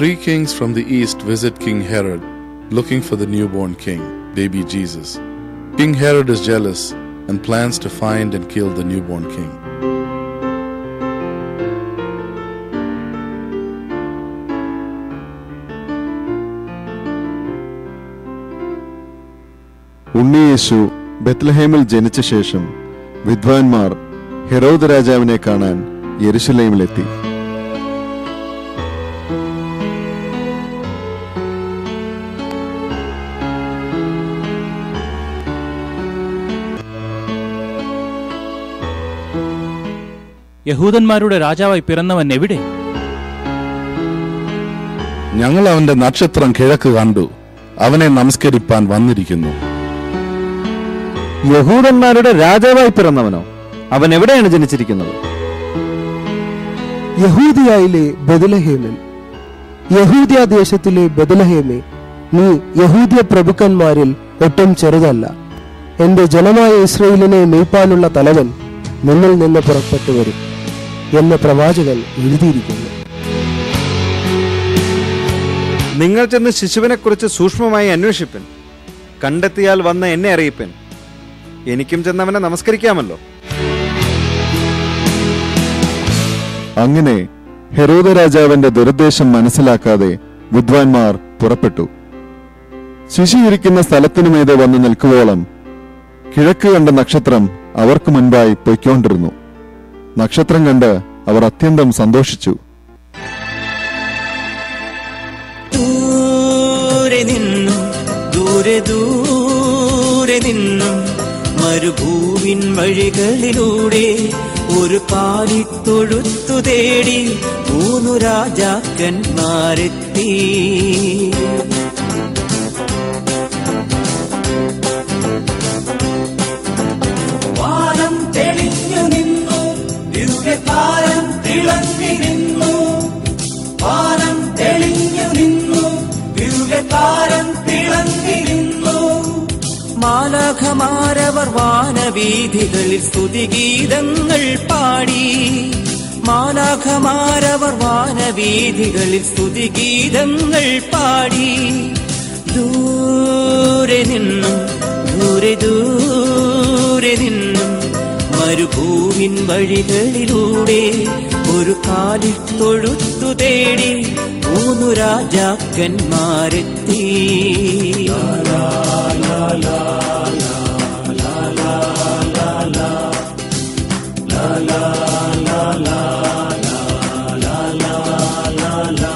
3 kings from the east visit King Herod, looking for the newborn king, baby Jesus. King Herod is jealous and plans to find and kill the newborn king. ഉണ്ണിയേശു ബെത്ലഹേമിൽ ജനിച്ച ശേഷം വിദ്വാൻമാർ Herod രാജാവിനെ കാണാൻ യെരുശലേമിലെത്തി. യഹൂദന്മാരുടെ രാജാവായി പിറന്നവൻ എവിടെ? ഞങ്ങൾ അവന്റെ നക്ഷത്രം കിഴക്ക് കണ്ടു, അവനെ നമസ്കരിപ്പാൻ വന്നിരിക്കുന്നു. യഹൂദന്മാരുടെ രാജാവായി പിറന്നവനോ? അവൻ എവിടെയാണ് ജനിച്ചിരിക്കുന്നത്? യഹൂദിയയിലെ ബെത്ലഹേമിൽ. യഹൂദ്യദേശത്തിലെ ബെത്ലഹേമേ, നീ യഹൂദ്യ പ്രഭുക്കന്മാരിൽ ഒട്ടും ചെറുതല്ല. എന്റെ ജനമായ ഇസ്രായേലിനെ മേയ്പ്പാനുള്ള തലവൻ നിന്നിൽ നിന്ന് പുറപ്പെട്ടു വരും എന്ന് പ്രവാചകൻ എഴുതിയിരിക്കുന്നു. നിങ്ങൾ ചെന്ന് ശിശുവിനെ കുറിച്ച് സൂക്ഷ്മമായി അന്വേഷിപ്പൻ. കണ്ടെത്തിയാൽ വന്ന് എന്നെ അറിയിപ്പൻ. എനിക്കും ചെന്നവനെ നമസ്കരിക്കാമല്ലോ. അങ്ങനെ ഹെരോദ രാജാവിന്റെ ദുരുദ്ദേശം മനസ്സിലാക്കാതെ വിദ്വാൻമാർ പുറപ്പെട്ടു. ശിശു ഇരിക്കുന്ന സ്ഥലത്തിനുമീതെ വന്ന് നിൽക്കുവോളം കിഴക്ക് കണ്ട നക്ഷത്രം അവർക്ക് മുൻപായി പൊയ്ക്കൊണ്ടിരുന്നു. നക്ഷത്രം കണ്ട് അവർ അത്യന്തം സന്തോഷിച്ചു. ദൂരെ നിന്നും മരുഭൂവിൻ വഴികളിലൂടെ ഒരു കാലിത്തൊഴുത്തു തേടി 3 രാജാക്കന്മാരെത്തി. വാനം തെളിഞ്ഞു നിന്നു, ദിവ്യതാരം തിളങ്ങി നിന്നു. വാനം തെളിഞ്ഞു നിന്നു, ദിവ്യതാരം തിളങ്ങി നിന്നു. മാലാഖമാരവർ വാനവീഥികളിൽ സ്തുതിഗീതങ്ങൾ പാടി. മാലാഖമാരവർ വാനവീഥികളിൽ സ്തുതിഗീതങ്ങൾ പാടി. ദൂരെ നിന്നും ദൂരെ നിന്നും മരുഭൂവിൻ വഴികളിലൂടെ ഒരു കാലിത്തൊഴുത്തു തേടി 3 രാജാക്കന്മാരെത്തി. La la la la la la la la la la.